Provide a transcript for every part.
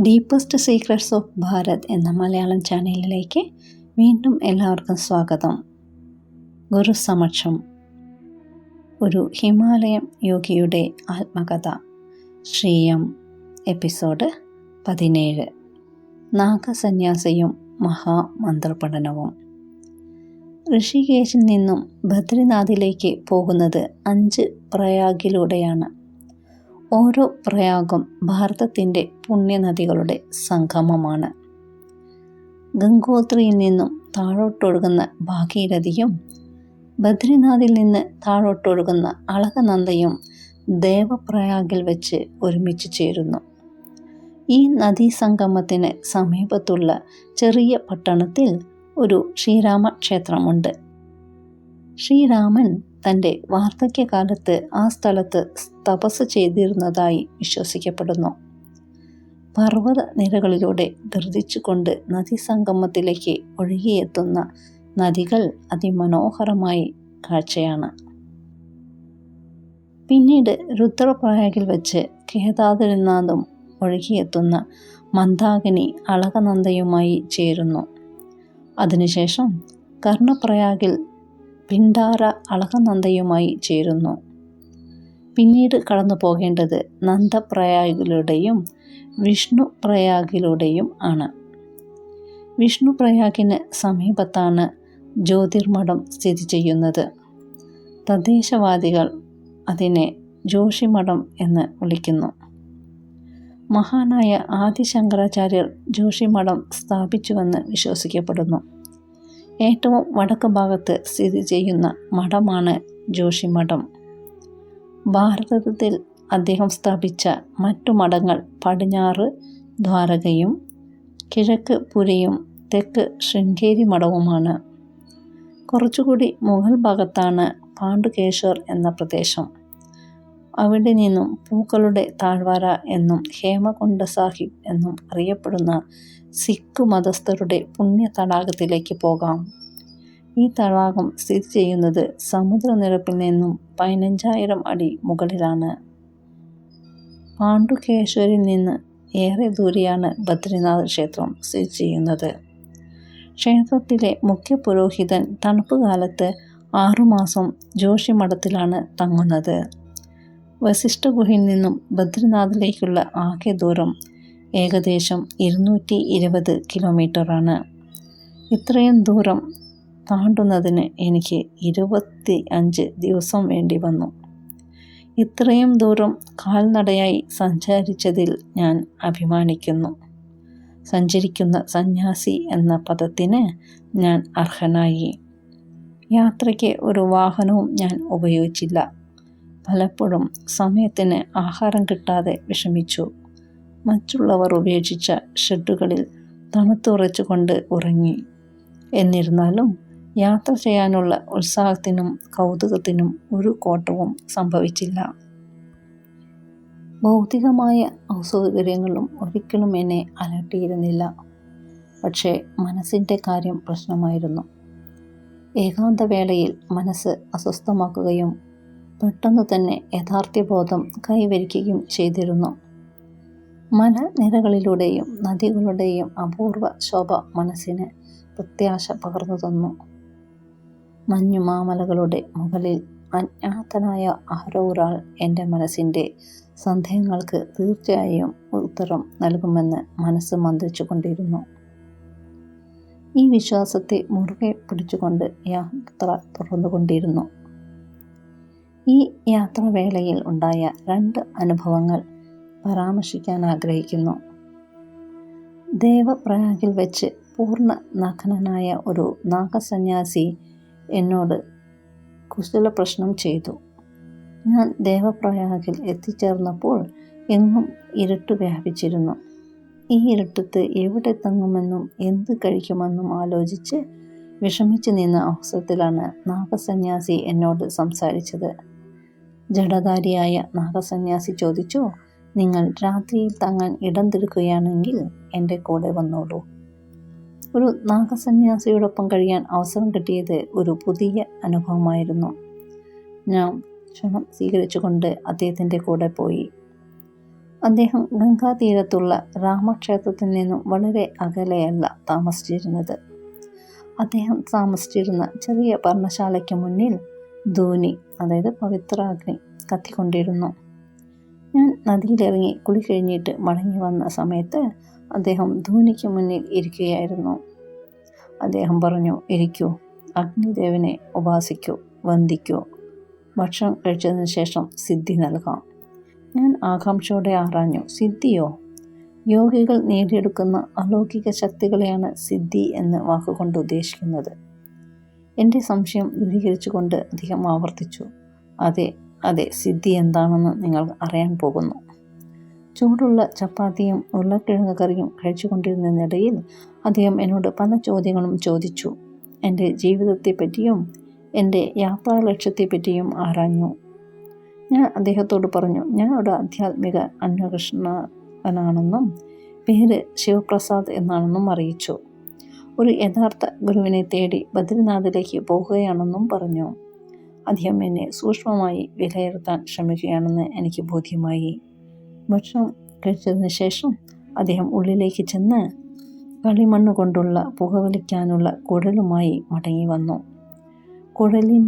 Deepest secrets of Bharat എന്ന മലയാളം ചാനലിലേക്ക് വീണ്ടും എല്ലാവർക്കും സ്വാഗതം. ഗുരുസമക്ഷം, ഒരു ഹിമാലയം യോഗിയുടെ ആത്മകഥ, ശ്രീയം, എപ്പിസോഡ് 17. നാഗസന്യാസിയും മഹാമന്ത്രപഠനവും. ഋഷികേശിൽ നിന്നും ബദ്രിനാഥിലേക്ക് പോകുന്നത് 5 പ്രയാഗിലൂടെയാണ്. ഓരോ പ്രയാഗും ഭാരതത്തിൻ്റെ പുണ്യനദികളുടെ സംഗമമാണ്. ഗംഗോത്രിയിൽ നിന്നും താഴോട്ടൊഴുകുന്ന ഭാഗീരഥിയും ബദ്രിനാഥിൽ നിന്ന് താഴോട്ടൊഴുകുന്ന അളകനന്ദയും ദേവപ്രയാഗിൽ വെച്ച് ഒരുമിച്ച് ചേരുന്നു. ഈ നദീസംഗമത്തിന് സമീപത്തുള്ള ചെറിയ പട്ടണത്തിൽ ഒരു ശ്രീരാമ ക്ഷേത്രമുണ്ട്. ശ്രീരാമൻ തൻ്റെ വാർദ്ധക്യകാലത്ത് ആ സ്ഥലത്ത് തപസ് ചെയ്തിരുന്നതായി വിശ്വസിക്കപ്പെടുന്നു. പർവ്വത നിരകളിലൂടെ ഗർജിച്ചുകൊണ്ട് നദീസംഗമത്തിലേക്ക് ഒഴുകിയെത്തുന്ന നദികൾ അതിമനോഹരമായ കാഴ്ചയാണ്. പിന്നീട് രുദ്രപ്രയാഗിൽ വെച്ച് കേദാരനാഥും ഒഴുകിയെത്തുന്ന മന്ദാകിനി അളകനന്ദയുമായി ചേരുന്നു. അതിനുശേഷം കർണപ്രയാഗിൽ പിണ്ടാര അളകനന്ദയുമായി ചേരുന്നു. പിന്നീട് കടന്നു പോകേണ്ടത് നന്ദപ്രയാഗിലൂടെയും വിഷ്ണുപ്രയാഗിലൂടെയും ആണ്. വിഷ്ണുപ്രയാഗിന് സമീപത്താണ് ജ്യോതിർമഠം സ്ഥിതി ചെയ്യുന്നത്. തദ്ദേശവാദികൾ അതിനെ ജോഷിമഠം എന്ന് വിളിക്കുന്നു. മഹാനായ ആദിശങ്കരാചാര്യർ ജോഷിമഠം സ്ഥാപിച്ചുവെന്ന് വിശ്വസിക്കപ്പെടുന്നു. ഏറ്റവും വടക്ക് ഭാഗത്ത് സ്ഥിതി ചെയ്യുന്ന മഠമാണ് ജോഷിമഠം. ഭാരതത്തിൽ അദ്ദേഹം സ്ഥാപിച്ച മറ്റു മഠങ്ങൾ പടിഞ്ഞാറ് ദ്വാരകയും കിഴക്ക് പുരിയും തെക്ക് ശൃംഗേരി മഠവുമാണ്. കുറച്ചുകൂടി മുകൾ ഭാഗത്താണ് പാണ്ഡുകേശ്വർ എന്ന പ്രദേശം. അവിടെ നിന്നും പൂക്കളുടെ താഴ്വര എന്നും ഹേമകുണ്ട സാഹിബ് എന്നും അറിയപ്പെടുന്ന സിഖ് മതസ്ഥരുടെ പുണ്യ തടാകത്തിലേക്ക് പോകാം. ഈ തടാകം സ്ഥിതി ചെയ്യുന്നത് സമുദ്രനിരപ്പിൽ നിന്നും 15,000 അടി മുകളിലാണ്. പാണ്ഡുകേശ്വരിൽ നിന്ന് ഏറെ ദൂരെയാണ് ബദ്രിനാഥ് ക്ഷേത്രം സ്ഥിതി ചെയ്യുന്നത്. ക്ഷേത്രത്തിലെ മുഖ്യ പുരോഹിതൻ തണുപ്പ് കാലത്ത് 6 മാസം ജോഷിമഠത്തിലാണ് തങ്ങുന്നത്. വസിഷ്ഠ ഗുഹയിൽ നിന്നും ബദ്രിനാഥിലേക്കുള്ള ആകെ ദൂരം ഏകദേശം 220 കിലോമീറ്ററാണ്. ഇത്രയും ദൂരം താണ്ടുന്നതിന് എനിക്ക് 25 ദിവസം വേണ്ടി വന്നു. ഇത്രയും ദൂരം കാൽനടയായി സഞ്ചരിച്ചതിൽ ഞാൻ അഭിമാനിക്കുന്നു. സഞ്ചരിക്കുന്ന സന്യാസി എന്ന പദത്തിന് ഞാൻ അർഹനായി. യാത്രയ്ക്ക് ഒരു വാഹനവും ഞാൻ ഉപയോഗിച്ചില്ല. പലപ്പോഴും സമയത്തിന് ആഹാരം കിട്ടാതെ വിഷമിച്ചു. മറ്റുള്ളവർ ഉപേക്ഷിച്ച ഷെഡുകളിൽ തണുത്തുറച്ചുകൊണ്ട് ഉറങ്ങി. എന്നിരുന്നാലും യാത്ര ചെയ്യാനുള്ള ഉത്സാഹത്തിനും കൗതുകത്തിനും ഒരു കോട്ടവും സംഭവിച്ചില്ല. ഭൗതികമായ അസൗകര്യങ്ങളും ഒരിക്കലും എന്നെ അലട്ടിയിരുന്നില്ല. പക്ഷേ മനസ്സിൻ്റെ കാര്യം പ്രശ്നമായിരുന്നു. ഏകാന്തവേളയിൽ മനസ്സ് അസ്വസ്ഥമാക്കുകയും പെട്ടെന്ന് തന്നെ യഥാർത്ഥബോധം കൈവരിക്കുകയും ചെയ്തിരുന്നു. മലനിരകളിലൂടെയും നദികളുടെയും അപൂർവ ശോഭ മനസ്സിന് പ്രത്യാശ പകർന്നു തന്നു. മഞ്ഞുമാമലകളുടെ മുകളിൽ അജ്ഞാതനായ ആരോ ഒരാൾ എൻ്റെ മനസ്സിൻ്റെ സന്ദേഹങ്ങൾക്ക് തീർച്ചയായും ഉത്തരം നൽകുമെന്ന് മനസ്സ് മന്ത്രിച്ചു കൊണ്ടിരുന്നു. ഈ വിശ്വാസത്തെ മുറുകെ പിടിച്ചുകൊണ്ട് യാത്ര തുടർന്നുകൊണ്ടിരുന്നു. ഈ യാത്രാവേളയിൽ ഉണ്ടായ 2 അനുഭവങ്ങൾ പരാമർശിക്കാൻ ആഗ്രഹിക്കുന്നു. ദേവപ്രയാഗിൽ വെച്ച് പൂർണ്ണ നഗ്നനായ ഒരു നാഗസന്യാസി എന്നോട് കുശല പ്രശ്നം ചെയ്തു. ഞാൻ ദേവപ്രയാഗിൽ എത്തിച്ചേർന്നപ്പോൾ എങ്ങും ഇരുട്ട് വ്യാപിച്ചിരുന്നു. ഈ ഇരുട്ടത്ത് എവിടെ തങ്ങുമെന്നും എന്ത് കഴിക്കുമെന്നും ആലോചിച്ച് വിഷമിച്ചു നിന്ന അവസരത്തിലാണ് നാഗസന്യാസി എന്നോട് സംസാരിച്ചത്. ജഡധാരിയായ നാഗസന്യാസി ചോദിച്ചു, നിങ്ങൾ രാത്രിയിൽ തങ്ങാൻ ഇടം തിടുക്കുകയാണെങ്കിൽ എൻ്റെ കൂടെ വന്നോളൂ. ഒരു നാഗസന്യാസിയോടൊപ്പം കഴിയാൻ അവസരം കിട്ടിയത് ഒരു പുതിയ അനുഭവമായിരുന്നു. ഞാൻ ക്ഷണം സ്വീകരിച്ചുകൊണ്ട് അദ്ദേഹത്തിൻ്റെ കൂടെ പോയി. അദ്ദേഹം ഗംഗാതീരത്തുള്ള രാമക്ഷേത്രത്തിൽ നിന്നും വളരെ അകലെയല്ല താമസിച്ചിരുന്നത്. അദ്ദേഹം താമസിച്ചിരുന്ന ചെറിയ പർണശാലയ്ക്ക് മുന്നിൽ ധൂനി, അതായത് പവിത്രാഗ്നി കത്തിക്കൊണ്ടിരുന്നു. ഞാൻ നദിയിലിറങ്ങി കുളി കഴിഞ്ഞിട്ട് മടങ്ങി വന്ന സമയത്ത് അദ്ദേഹം ധൂനിക്ക് മുന്നിൽ ഇരിക്കുകയായിരുന്നു. അദ്ദേഹം പറഞ്ഞു, ഇരിക്കൂ, അഗ്നിദേവനെ ഉപാസിക്കൂ, വന്ദിക്കൂ. ഭക്ഷണം കഴിച്ചതിന് ശേഷം സിദ്ധി നൽകാം. ഞാൻ ആകാംക്ഷയോടെ ആരാഞ്ഞു, സിദ്ധിയോ? യോഗികൾ നേടിയെടുക്കുന്ന അലൗകിക ശക്തികളെയാണ് സിദ്ധി എന്ന് വാക്കുകൊണ്ട് ഉദ്ദേശിക്കുന്നത്. എൻ്റെ സംശയം ദൂരീകരിച്ചുകൊണ്ട് അദ്ദേഹം ആവർത്തിച്ചു, അതെ അതെ, സിദ്ധി എന്താണെന്ന് നിങ്ങൾ അറിയാൻ പോകുന്നു. ചൂടുള്ള ചപ്പാത്തിയും ഉരുളക്കിഴങ്ങ് കറിയും കഴിച്ചുകൊണ്ടിരുന്നതിനിടയിൽ അദ്ദേഹം എന്നോട് പല ചോദ്യങ്ങളും ചോദിച്ചു. എൻ്റെ ജീവിതത്തെപ്പറ്റിയും എൻ്റെ യാത്രാ ലക്ഷ്യത്തെപ്പറ്റിയും ആരാഞ്ഞു. ഞാൻ അദ്ദേഹത്തോട് പറഞ്ഞു, ഞാൻ ഒരു ആധ്യാത്മിക അന്വേഷകനാണെന്നും പേര് ശിവപ്രസാദ് എന്നാണെന്നും അറിയിച്ചു. ഒരു യഥാർത്ഥ ഗുരുവിനെ തേടി ബദ്രിനാഥിലേക്ക് പോകുകയാണെന്നും പറഞ്ഞു. അദ്ദേഹം എന്നെ സൂക്ഷ്മമായി വിലയിരുത്താൻ ശ്രമിക്കുകയാണെന്ന് എനിക്ക് ബോധ്യമായി. ഭക്ഷണം കഴിച്ചതിന് ശേഷം അദ്ദേഹം ഉള്ളിലേക്ക് ചെന്ന് കളിമണ്ണ് കൊണ്ടുള്ള പുകവലിക്കാനുള്ള കുഴലുമായി മടങ്ങി വന്നു. കുഴലിൻ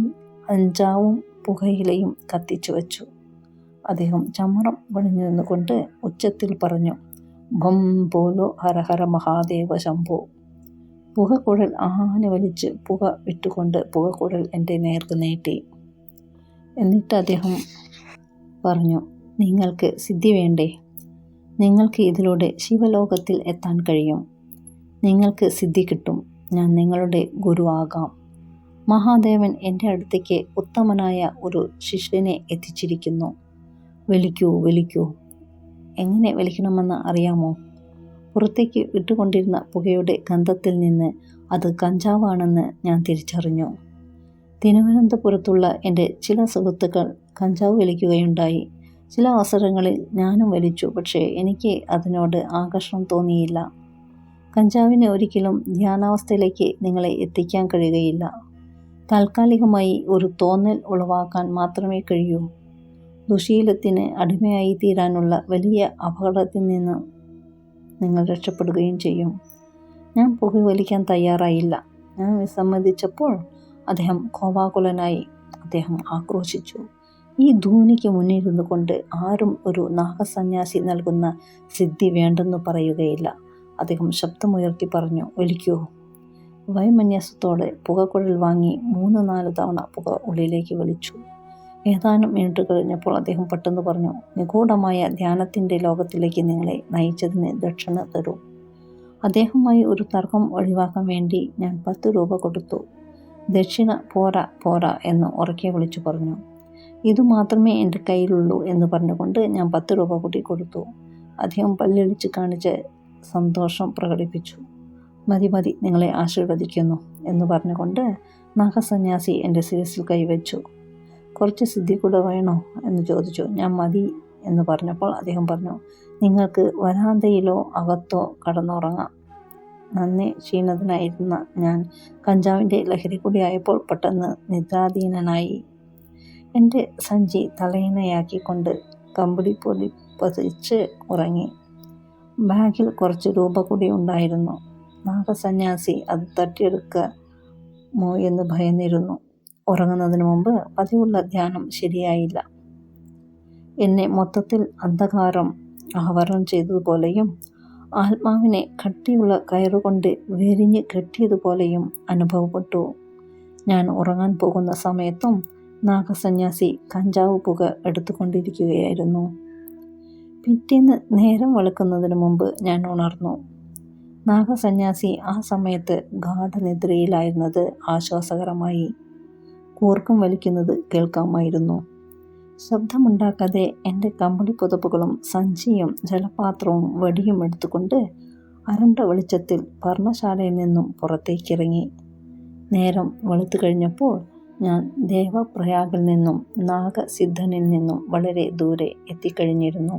അഞ്ചാവും പുകയിലയും കത്തിച്ചു വച്ചു. അദ്ദേഹം ചമറം പണിഞ്ഞു നിന്നുകൊണ്ട് ഉച്ചത്തിൽ പറഞ്ഞു, ഭം പോലോ ഹരഹര മഹാദേവ ശംഭോ. പുകക്കുഴൽ ആന വലിച്ച് പുക വിട്ടുകൊണ്ട് പുകക്കുഴൽ എൻ്റെ നേർക്ക് നീട്ടി. എന്നിട്ട് അദ്ദേഹം പറഞ്ഞു, നിങ്ങൾക്ക് സിദ്ധി വേണ്ടേ? നിങ്ങൾക്ക് ഇതിലൂടെ ശിവലോകത്തിൽ എത്താൻ കഴിയും. നിങ്ങൾക്ക് സിദ്ധി കിട്ടും. ഞാൻ നിങ്ങളുടെ ഗുരു ആകാം. മഹാദേവൻ എൻ്റെ അടുത്തേക്ക് ഉത്തമനായ ഒരു ശിഷ്യനെ എത്തിച്ചിരിക്കുന്നു. വലിക്കൂ, വലിക്കൂ. എങ്ങനെ വലിക്കണമെന്ന് അറിയാമോ? പുറത്തേക്ക് ഇട്ടുകൊണ്ടിരുന്ന പുകയുടെ ഗന്ധത്തിൽ നിന്ന് അത് കഞ്ചാവാണെന്ന് ഞാൻ തിരിച്ചറിഞ്ഞു. തിരുവനന്തപുരത്തുള്ള എൻ്റെ ചില സുഹൃത്തുക്കൾ കഞ്ചാവ് വലിക്കുകയുണ്ടായി. ചില അവസരങ്ങളിൽ ഞാനും വലിച്ചു. പക്ഷേ എനിക്ക് അതിനോട് ആകർഷണം തോന്നിയില്ല. കഞ്ചാവിന് ഒരിക്കലും ധ്യാനാവസ്ഥയിലേക്ക് നിങ്ങളെ എത്തിക്കാൻ കഴിയുകയില്ല. താൽക്കാലികമായി ഒരു തോന്നൽ ഉളവാക്കാൻ മാത്രമേ കഴിയൂ. ദുശീലത്തിന് അടിമയായി തീരാനുള്ള വലിയ അപകടത്തിൽ നിന്ന് നിങ്ങൾ രക്ഷപ്പെടുകയും ചെയ്യും. ഞാൻ പുകവലിക്കാൻ തയ്യാറായില്ല. ഞാൻ വിസമ്മതിച്ചപ്പോൾ അദ്ദേഹം കോപാകുലനായി. അദ്ദേഹം ആക്രോശിച്ചു, ഈ ധൂനിക്ക് മുന്നിരുന്നു കൊണ്ട് ആരും ഒരു നാഗസന്യാസി നൽകുന്ന സിദ്ധി വേണ്ടെന്ന് പറയുകയില്ല. അദ്ദേഹം ശബ്ദമുയർത്തി പറഞ്ഞു, വലിക്കൂ. വൈമന്യസത്തോടെ പുകക്കുഴൽ വാങ്ങി 3-4 തവണ പുക ഉള്ളിലേക്ക് വലിച്ചു. ഏതാനും മിനിറ്റ് കഴിഞ്ഞപ്പോൾ അദ്ദേഹം പെട്ടെന്ന് പറഞ്ഞു, നിഗൂഢമായ ധ്യാനത്തിൻ്റെ ലോകത്തിലേക്ക് നിങ്ങളെ നയിച്ചതിന് ദക്ഷിണ തരൂ. അദ്ദേഹവുമായി ഒരു തർക്കം ഒഴിവാക്കാൻ വേണ്ടി ഞാൻ 10 രൂപ കൊടുത്തു. ദക്ഷിണ പോരാ പോരാ എന്ന് ഉറക്കെ വിളിച്ചു പറഞ്ഞു. ഇതുമാത്രമേ എൻ്റെ കയ്യിലുള്ളൂ എന്ന് പറഞ്ഞുകൊണ്ട് ഞാൻ 10 രൂപ കൂടി കൊടുത്തു. അദ്ദേഹം പല്ലിടിച്ച് കാണിച്ച് സന്തോഷം പ്രകടിപ്പിച്ചു. മതി മതി, നിങ്ങളെ ആശീർവദിക്കുന്നു എന്ന് പറഞ്ഞുകൊണ്ട് നാഗസന്യാസി എൻ്റെ ശിരസിൽ കൈവച്ചു. കുറച്ച് സിദ്ധി കൂടെ വേണോ എന്ന് ചോദിച്ചു. ഞാൻ മതി എന്ന് പറഞ്ഞപ്പോൾ അദ്ദേഹം പറഞ്ഞു, നിങ്ങൾക്ക് വരാന്തയിലോ അകത്തോ കടന്നുറങ്ങാം. നന്നെ ക്ഷീണിതനായിരുന്ന ഞാൻ കഞ്ചാവിൻ്റെ ലഹരി കൂടിയായപ്പോൾ പെട്ടെന്ന് നിദ്രാധീനനായി. എൻ്റെ സഞ്ചി തലയിണയാക്കിക്കൊണ്ട് കമ്പിളി പൊതി പതിച്ച് ഉറങ്ങി. ബാഗിൽ കുറച്ച് രൂപ കൂടി ഉണ്ടായിരുന്നു. നാഗസന്യാസി അത് തട്ടിയെടുക്കുമോ എന്ന് ഭയന്നിരുന്നു. ഉറങ്ങുന്നതിന് മുമ്പ് പതിവുള്ള ധ്യാനം ശരിയായില്ല. എന്നെ മൊത്തത്തിൽ അന്ധകാരം ആവരണം ചെയ്തതുപോലെയും ആത്മാവിനെ കട്ടിയുള്ള കയറുകൊണ്ട് വെരിഞ്ഞ് കെട്ടിയതുപോലെയും അനുഭവപ്പെട്ടു. ഞാൻ ഉറങ്ങാൻ പോകുന്ന സമയത്തും നാഗസന്യാസി കഞ്ചാവ് പുക എടുത്തുകൊണ്ടിരിക്കുകയായിരുന്നു. പിറ്റേന്ന് നേരം വെളുക്കുന്നതിന് മുമ്പ് ഞാൻ ഉണർന്നു. നാഗസന്യാസി ആ സമയത്ത് ഗാഠനിദ്രയിലായിരുന്നത് ആശ്വാസകരമായി. കൂർക്കം വലിക്കുന്നത് കേൾക്കാമായിരുന്നു. ശബ്ദമുണ്ടാക്കാതെ എൻ്റെ കമ്പിളി പുതപ്പുകളും സഞ്ചിയും ജലപാത്രവും വടിയും എടുത്തുകൊണ്ട് അരണ്ട വെളിച്ചത്തിൽ പർണശാലയിൽ നിന്നും പുറത്തേക്കിറങ്ങി. നേരം വെളുത്തു കഴിഞ്ഞപ്പോൾ ഞാൻ ദേവപ്രയാഗിൽ നിന്നും നാഗസിദ്ധനിൽ നിന്നും വളരെ ദൂരെ എത്തിക്കഴിഞ്ഞിരുന്നു.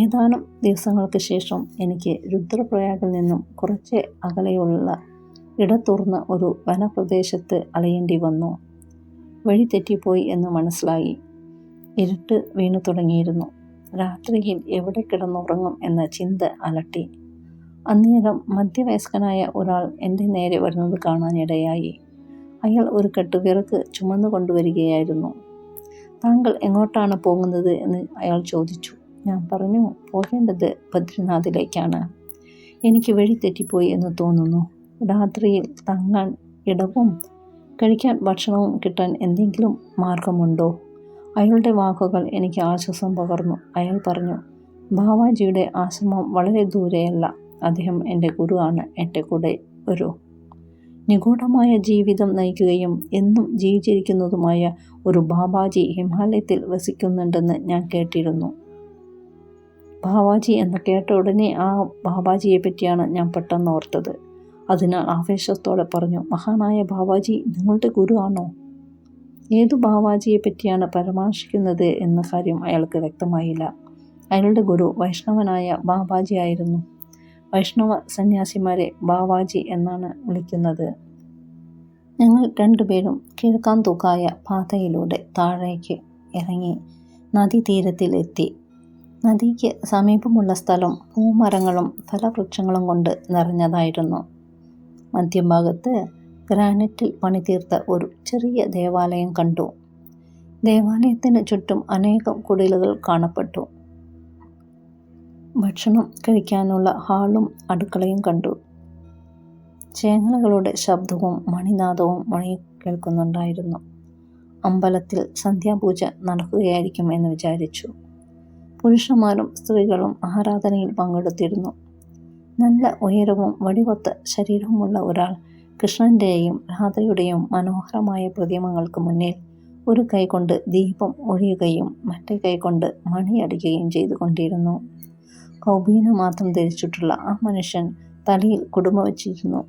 ഏതാനും ദിവസങ്ങൾക്ക് ശേഷം എനിക്ക് രുദ്രപ്രയാഗിൽ നിന്നും കുറച്ച് അകലെയുള്ള ഇടതൂർന്ന ഒരു വനപ്രദേശത്ത് അലയേണ്ടി വന്നു. വഴി തെറ്റിപ്പോയി എന്ന് മനസ്സിലായി. ഇരുട്ട് വീണു തുടങ്ങിയിരുന്നു. രാത്രിയിൽ എവിടെ കിടന്നുറങ്ങും എന്ന ചിന്ത അലട്ടി. അന്നേരം മധ്യവയസ്കനായ ഒരാൾ എൻ്റെ നേരെ വരുന്നത് കാണാനിടയായി. അയാൾ ഒരു കെട്ട് വിറക് ചുമന്നു കൊണ്ടുവരികയായിരുന്നു. താങ്കൾ എങ്ങോട്ടാണ് പോകുന്നത് എന്ന് അയാൾ ചോദിച്ചു. ഞാൻ പറഞ്ഞു, പോകേണ്ടത് ബദ്രിനാഥിലേക്കാണ്. എനിക്ക് വഴി തെറ്റിപ്പോയി എന്ന് തോന്നുന്നു. രാത്രിയിൽ തങ്ങാൻ ഇടവും കഴിക്കാൻ ഭക്ഷണവും കിട്ടാൻ എന്തെങ്കിലും മാർഗമുണ്ടോ? അയാളുടെ വാക്കുകൾ എനിക്ക് ആശ്വാസം പകർന്നു. അയാൾ പറഞ്ഞു, ബാവാജിയുടെ ആശ്രമം വളരെ ദൂരെയല്ല. അദ്ദേഹം എൻ്റെ ഗുരുവാണ്. എൻ്റെ കൂടെ ഒരു നിഗൂഢമായ ജീവിതം നയിക്കുകയും എന്നും ജീവിച്ചിരിക്കുന്നതുമായ ഒരു ബാബാജി ഹിമാലയത്തിൽ വസിക്കുന്നുണ്ടെന്ന് ഞാൻ കേട്ടിരുന്നു. ബാവാജി എന്ന് കേട്ട ഉടനെ ആ ബാബാജിയെ പറ്റിയാണ് ഞാൻ പെട്ടെന്ന് ഓർത്തത്. അതിനാൽ ആവേശത്തോടെ പറഞ്ഞു, മഹാനായ ബാബാജി നിങ്ങളുടെ ഗുരു ആണോ? ഏതു ബാബാജിയെ പറ്റിയാണ് പരാമർശിക്കുന്നത് എന്ന കാര്യം അയാൾക്ക് വ്യക്തമായില്ല. അയാളുടെ ഗുരു വൈഷ്ണവനായ ബാബാജി ആയിരുന്നു. വൈഷ്ണവ സന്യാസിമാരെ ബാവാജി എന്നാണ് വിളിക്കുന്നത്. ഞങ്ങൾ രണ്ടുപേരും കിഴക്കാന്തൂക്കായ പാതയിലൂടെ താഴേക്ക് ഇറങ്ങി നദീതീരത്തിലെത്തി. നദിക്ക് സമീപമുള്ള സ്ഥലം പൂമരങ്ങളും ഫലവൃക്ഷങ്ങളും കൊണ്ട് നിറഞ്ഞതായിരുന്നു. മധ്യഭാഗത്ത് ഗ്രാനൈറ്റിൽ പണിതീർത്ത ഒരു ചെറിയ ദേവാലയം കണ്ടു. ദേവാലയത്തിന് ചുറ്റും അനേകം കുടിലുകൾ കാണപ്പെട്ടു. ഭക്ഷണം കഴിക്കാനുള്ള ഹാളും അടുക്കളയും കണ്ടു. ചേങ്ങലകളുടെ ശബ്ദവും മണിനാദവും കേൾക്കുന്നുണ്ടായിരുന്നു. അമ്പലത്തിൽ സന്ധ്യാപൂജ നടക്കുകയായിരിക്കും എന്ന് വിചാരിച്ചു. പുരുഷന്മാരും സ്ത്രീകളും ആരാധനയിൽ പങ്കെടുത്തിരുന്നു. നല്ല ഉയരവും വടിവൊത്ത ശരീരവുമുള്ള ഒരാൾ കൃഷ്ണൻ്റെയും രാധയുടെയും മനോഹരമായ പ്രതിമകൾക്ക് മുന്നിൽ ഒരു കൈകൊണ്ട് ദീപം ഒഴിയുകയും മറ്റേ കൈകൊണ്ട് മണിയടിക്കുകയും ചെയ്തുകൊണ്ടിരുന്നു. കൗബീന മാത്രം ധരിച്ചിട്ടുള്ള ആ മനുഷ്യൻ തലയിൽ കുടുമ വച്ചിരുന്നു.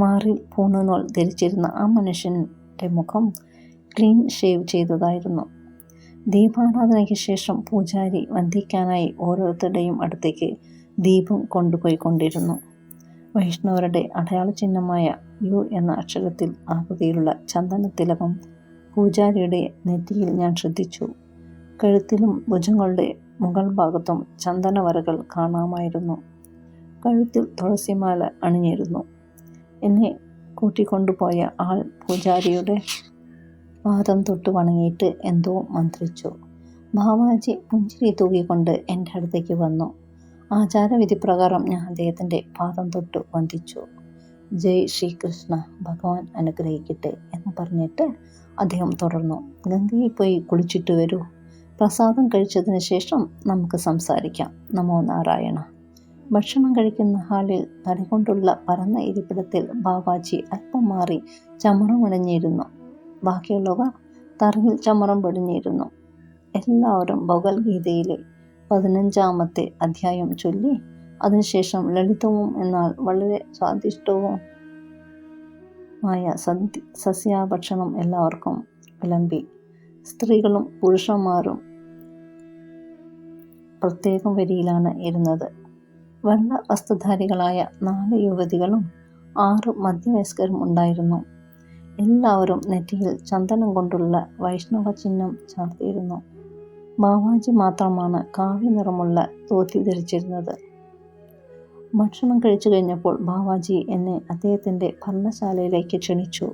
മാറിൽ പൂണുനൂൽ ധരിച്ചിരുന്ന ആ മനുഷ്യൻ്റെ മുഖം ക്ലീൻ ഷേവ് ചെയ്തതായിരുന്നു. ദീപാരാധനയ്ക്ക് ശേഷം പൂജാരി വന്ദിക്കാനായി ഓരോരുത്തരുടെയും അടുത്തേക്ക് ദീപം കൊണ്ടുപോയിക്കൊണ്ടിരുന്നു. വൈഷ്ണവരുടെ അടയാള ചിഹ്നമായ യു എന്ന അക്ഷരത്തിൽ ആകൃതിയിലുള്ള ചന്ദനത്തിലകം പൂജാരിയുടെ നെറ്റിയിൽ ഞാൻ ശ്രദ്ധിച്ചു. കഴുത്തിലും ഭുജങ്ങളുടെ മുകൾ ഭാഗത്തും ചന്ദനവരകൾ കാണാമായിരുന്നു. കഴുത്തിൽ തുളസിമാല അണിഞ്ഞിരുന്നു. എന്നെ കൂട്ടിക്കൊണ്ടുപോയ ആൾ പൂജാരിയുടെ പാദം തൊട്ട് വണങ്ങിയിട്ട് എന്തോ മന്ത്രിച്ചു. ബാവാജി പുഞ്ചിരി തൂകിക്കൊണ്ട് എൻ്റെ അടുത്തേക്ക് വന്നു. ആചാരവിധി പ്രകാരം ഞാൻ അദ്ദേഹത്തിൻ്റെ പാദം തൊട്ട് വന്ദിച്ചു. ജയ് ശ്രീകൃഷ്ണ, ഭഗവാൻ അനുഗ്രഹിക്കട്ടെ എന്ന് പറഞ്ഞിട്ട് അദ്ദേഹം തുടർന്നു, ഗംഗയിൽ പോയി കുളിച്ചിട്ട് വരൂ. പ്രസാദം കഴിച്ചതിന് ശേഷം നമുക്ക് സംസാരിക്കാം. നമോ നാരായണ. ഭക്ഷണം കഴിക്കുന്ന ഹാളിൽ തടികൊണ്ടുള്ള പരന്ന ഇരിപ്പിടത്തിൽ ബാവാജി അല്പം മാറി ചമറം അണിഞ്ഞിരുന്നു. ബാക്കിയുള്ളവർ തറയിൽ ചമറം പടിഞ്ഞിരുന്നു. എല്ലാവരും ഭഗവത്ഗീതയിലെ 15-ാമത്തെ അധ്യായം ചൊല്ലി അതിനുശേഷം ലളിതവും എന്നാൽ വളരെ സ്വാദിഷ്ടവുമായ സസ്യഭക്ഷണം എല്ലാവർക്കും വിളമ്പി. സ്ത്രീകളും പുരുഷന്മാരും പ്രത്യേകം വരിയിലാണ് ഇരുന്നത്. വെള്ള വസ്ത്രധാരികളായ 4 യുവതികളും 6 മധ്യവയസ്കരും ഉണ്ടായിരുന്നു. എല്ലാവരും നെറ്റിയിൽ ചന്ദനം കൊണ്ടുള്ള വൈഷ്ണവ ചിഹ്നം ചാർത്തിയിരുന്നു. ബാവാജി മാത്രമാണ് കാവ്യ നിറമുള്ള ധോത്തി ധരിച്ചിരുന്നത്. ഭക്ഷണം കഴിച്ചു കഴിഞ്ഞപ്പോൾ ബാവാജി എന്നെ അദ്ദേഹത്തിൻ്റെ ഭരണശാലയിലേക്ക് ക്ഷണിച്ചു.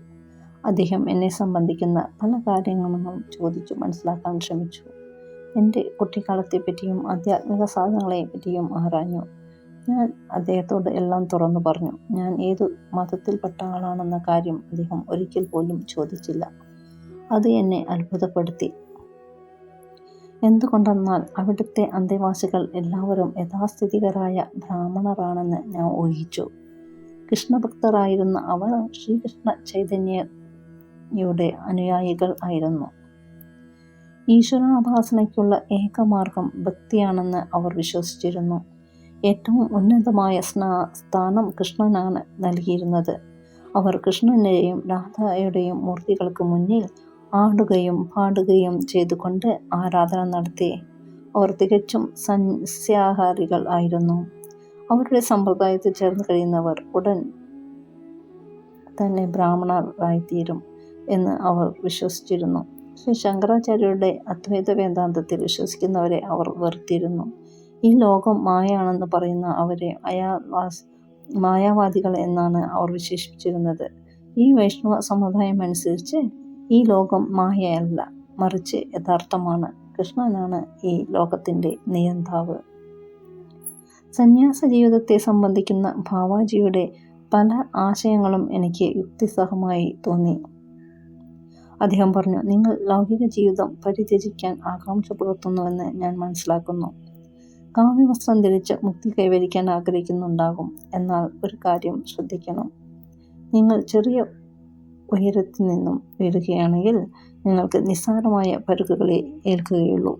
അദ്ദേഹം എന്നെ സംബന്ധിക്കുന്ന പല കാര്യങ്ങളും ചോദിച്ചു മനസ്സിലാക്കാൻ ശ്രമിച്ചു. എൻ്റെ കുട്ടിക്കാലത്തെപ്പറ്റിയും ആധ്യാത്മിക സാധനങ്ങളെപ്പറ്റിയും ആരാഞ്ഞു. ഞാൻ അദ്ദേഹത്തോട് എല്ലാം തുറന്നു പറഞ്ഞു. ഞാൻ ഏതു മതത്തിൽപ്പെട്ട ആളാണെന്ന കാര്യം അദ്ദേഹം ഒരിക്കൽ പോലും ചോദിച്ചില്ല. അത് എന്നെ അത്ഭുതപ്പെടുത്തി. എന്തുകൊണ്ടെന്നാൽ അവിടുത്തെ അന്തേവാസികൾ എല്ലാവരും യഥാസ്ഥിതികരായ ബ്രാഹ്മണരാണെന്ന് ഞാൻ ഊഹിച്ചു. കൃഷ്ണഭക്തരായിരുന്ന അവർ ശ്രീകൃഷ്ണ ചൈതന്യയുടെ അനുയായികൾ ആയിരുന്നു. ഈശ്വരാഭാസനയ്ക്കുള്ള ഏകമാർഗം ഭക്തിയാണെന്ന് അവർ വിശ്വസിച്ചിരുന്നു. ഏറ്റവും ഉന്നതമായ സ്ഥാനം കൃഷ്ണനാണ് നൽകിയിരുന്നത്. അവർ കൃഷ്ണൻ്റെയും രാധയുടെയും മൂർത്തികൾക്ക് മുന്നിൽ ആടുകയും പാടുകയും ചെയ്തുകൊണ്ട് ആരാധന നടത്തി. അവർ തികച്ചും സസ്യാഹാരികൾ ആയിരുന്നു. അവരുടെ സമ്പ്രദായത്തിൽ ചേർന്ന് കഴിയുന്നവർ ഉടൻ തന്നെ ബ്രാഹ്മണരായിത്തീരും എന്ന് അവർ വിശ്വസിച്ചിരുന്നു. ശ്രീ ശങ്കരാചാര്യരുടെ അദ്വൈത വേദാന്തത്തിൽ വിശ്വസിക്കുന്നവരെ അവർ വെറുത്തിരുന്നു. ഈ ലോകം മായയാണെന്ന് പറയുന്ന അവരെ മായാവാദികൾ എന്നാണ് അവർ വിശേഷിപ്പിച്ചിരുന്നത്. ഈ വൈഷ്ണവ സമുദായം അനുസരിച്ച് ഈ ലോകം മായയല്ല, മറിച്ച് യഥാർത്ഥമാണ്. കൃഷ്ണനാണ് ഈ ലോകത്തിൻ്റെ നിയന്താവ്. സന്യാസ ജീവിതത്തെ സംബന്ധിക്കുന്ന ബാവാജിയുടെ പല ആശയങ്ങളും എനിക്ക് യുക്തിസഹമായി തോന്നി. അദ്ദേഹം പറഞ്ഞു, നിങ്ങൾ ലൗകിക ജീവിതം പരിത്യജിക്കാൻ ആകാംക്ഷ പുലർത്തുന്നുവെന്ന് ഞാൻ മനസ്സിലാക്കുന്നു. കാവ്യവസ്ത്രം ധരിച്ച് മുക്തി കൈവരിക്കാൻ ആഗ്രഹിക്കുന്നുണ്ടാകും. എന്നാൽ ഒരു കാര്യം ശ്രദ്ധിക്കണം. നിങ്ങൾ ചെറിയ ഉയരത്തിൽ നിന്നും വീഴുകയാണെങ്കിൽ നിങ്ങൾക്ക് നിസ്സാരമായ പരുക്കുകളെ ഏൽക്കുകയുള്ളൂ.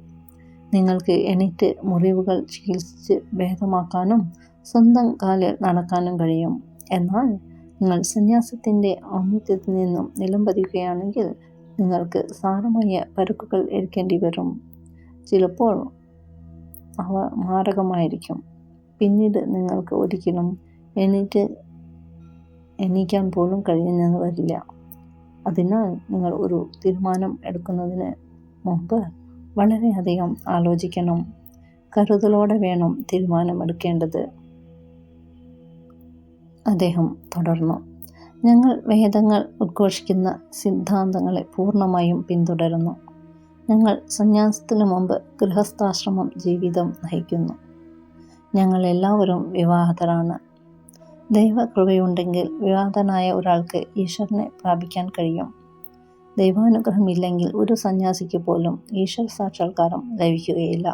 നിങ്ങൾക്ക് എണീറ്റ് മുറിവുകൾ ചികിത്സിച്ച് ഭേദമാക്കാനും സ്വന്തം കാലിൽ നടക്കാനും കഴിയും. എന്നാൽ നിങ്ങൾ സന്യാസത്തിൻ്റെ ഔന്നത്യത്തിൽ നിന്നും നിലംപതിക്കുകയാണെങ്കിൽ നിങ്ങൾക്ക് സാരമായ പരുക്കുകൾ ഏൽക്കേണ്ടി വരും. ചിലപ്പോൾ അവ മാരകമായിരിക്കും. പിന്നീട് നിങ്ങൾക്ക് ഒരിക്കലും എണീക്കാൻ പോലും കഴിയുമെന്ന് വരില്ല. അതിനാൽ നിങ്ങൾ ഒരു തീരുമാനം എടുക്കുന്നതിന് മുമ്പ് വളരെയധികം ആലോചിക്കണം. കരുതലോടെ വേണം തീരുമാനമെടുക്കേണ്ടത്. അദ്ദേഹം തുടർന്നു, ഞങ്ങൾ വേദങ്ങൾ ഉദ്ഘോഷിക്കുന്ന സിദ്ധാന്തങ്ങളെ പൂർണ്ണമായും പിന്തുടരുന്നു. ഞങ്ങൾ സന്യാസത്തിനു മുമ്പ് ഗൃഹസ്ഥാശ്രമം ജീവിതം നയിക്കുന്നു. ഞങ്ങൾ എല്ലാവരും വിവാഹിതരാണ്. ദൈവകൃപയുണ്ടെങ്കിൽ വിവാഹിതനായ ഒരാൾക്ക് ഈശ്വരനെ പ്രാപിക്കാൻ കഴിയും. ദൈവാനുഗ്രഹമില്ലെങ്കിൽ ഒരു സന്യാസിക്ക് പോലും ഈശ്വര സാക്ഷാത്കാരം ലഭിക്കുകയില്ല.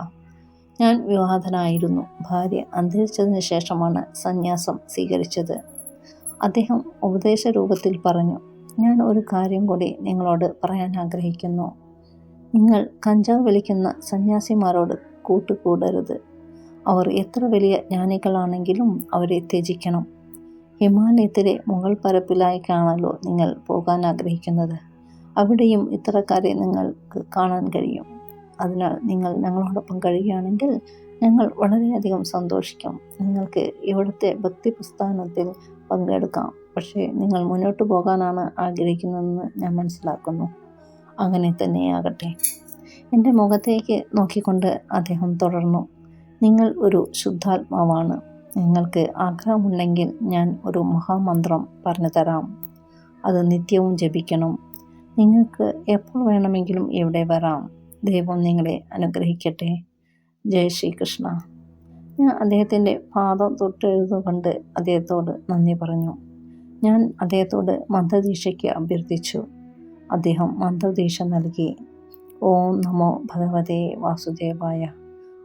ഞാൻ വിവാഹിതനായിരുന്നു. ഭാര്യ അന്തരിച്ചതിന് ശേഷമാണ് സന്യാസം സ്വീകരിച്ചത്. അദ്ദേഹം ഉപദേശ രൂപത്തിൽ പറഞ്ഞു, ഞാൻ ഒരു കാര്യം കൂടി നിങ്ങളോട് പറയാൻ ആഗ്രഹിക്കുന്നു. നിങ്ങൾ കഞ്ചാവ് വലിക്കുന്ന സന്യാസിമാരോട് കൂട്ടുകൂടരുത്. അവർ എത്ര വലിയ ജ്ഞാനികളാണെങ്കിലും അവരെ ത്യജിക്കണം. ഹിമാലയത്തിലെ മുകൾ പരപ്പിലേക്കാണല്ലോ നിങ്ങൾ പോകാൻ ആഗ്രഹിക്കുന്നത്. അവിടെയും ഇത്തരക്കാരെ നിങ്ങൾക്ക് കാണാൻ കഴിയും. അതിനാൽ നിങ്ങൾ ഞങ്ങളോടൊപ്പം കഴിയുകയാണെങ്കിൽ ഞങ്ങൾ വളരെയധികം സന്തോഷിക്കും. നിങ്ങൾക്ക് ഇവിടുത്തെ ഭക്തി പ്രസ്ഥാനത്തിൽ പങ്കെടുക്കാം. പക്ഷേ നിങ്ങൾ മുന്നോട്ട് പോകാനാണ് ആഗ്രഹിക്കുന്നതെന്ന് ഞാൻ മനസ്സിലാക്കുന്നു. അങ്ങനെ തന്നെയാകട്ടെ. എൻ്റെ മുഖത്തേക്ക് നോക്കിക്കൊണ്ട് അദ്ദേഹം തുടർന്നു, നിങ്ങൾ ഒരു ശുദ്ധാത്മാവാണ്. നിങ്ങൾക്ക് ആഗ്രഹമുണ്ടെങ്കിൽ ഞാൻ ഒരു മഹാമന്ത്രം പറഞ്ഞു തരാം. അത് നിത്യവും ജപിക്കണം. നിങ്ങൾക്ക് എപ്പോൾ വേണമെങ്കിലും ഇവിടെ വരാം. ദൈവം നിങ്ങളെ അനുഗ്രഹിക്കട്ടെ. ജയ് ശ്രീകൃഷ്ണ. ഞാൻ അദ്ദേഹത്തിൻ്റെ പാദം തൊട്ടെഴുതുകൊണ്ട് അദ്ദേഹത്തോട് നന്ദി പറഞ്ഞു. ഞാൻ അദ്ദേഹത്തോട് മന്ത്രദീക്ഷയ്ക്ക് അഭ്യർത്ഥിച്ചു. അദ്ദേഹം മന്ത്രദീക്ഷ നൽകി. ഓം നമോ ഭഗവതേ വാസുദേവായ.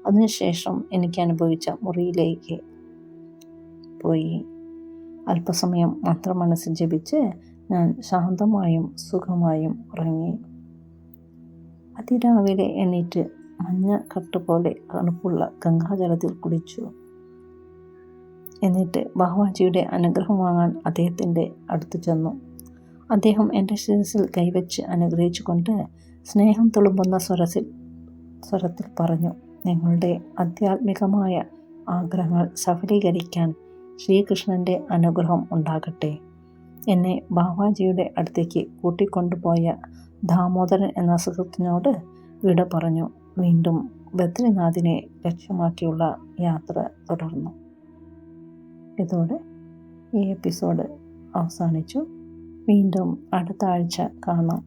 അതിനുശേഷം എനിക്ക് അനുഭവിച്ച മുറിയിലേക്ക് പോയി. അല്പസമയം മന്ത്രം മനസ്സിൽ ജപിച്ച് ഞാൻ ശാന്തമായും സുഖമായും ഉറങ്ങി. അതിരാവിലെ എണീറ്റ് മഞ്ഞ കട്ടുപോലെ തണുപ്പുള്ള ഗംഗാജലത്തിൽ കുളിച്ചു. എന്നിട്ട് ബാവാജിയുടെ അനുഗ്രഹം വാങ്ങാൻ അദ്ദേഹത്തിൻ്റെ അടുത്ത് ചെന്നു. അദ്ദേഹം എൻ്റെ ശിരസിൽ കൈവച്ച് അനുഗ്രഹിച്ചുകൊണ്ട് സ്നേഹം തുളുമ്പുന്ന സ്വരത്തിൽ പറഞ്ഞു, നിങ്ങളുടെ ആധ്യാത്മികമായ ആഗ്രഹങ്ങൾ സഫലീകരിക്കാൻ ശ്രീകൃഷ്ണൻ്റെ അനുഗ്രഹം ഉണ്ടാകട്ടെ. എന്നെ ബാവാജിയുടെ അടുത്തേക്ക് കൂട്ടിക്കൊണ്ടുപോയ ദാമോദരൻ എന്ന സുഹൃത്തിനോട് വിട പറഞ്ഞു. വീണ്ടും ബദ്രിനാഥിനെ ലക്ഷ്യമാക്കിയുള്ള യാത്ര തുടർന്നു. ഇതോടെ ഈ എപ്പിസോഡ് അവസാനിച്ചു. വീണ്ടും അടുത്ത ആഴ്ച കാണാം.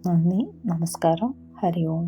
നന്ദി, നമസ്കാരം, ഹരി ഓം.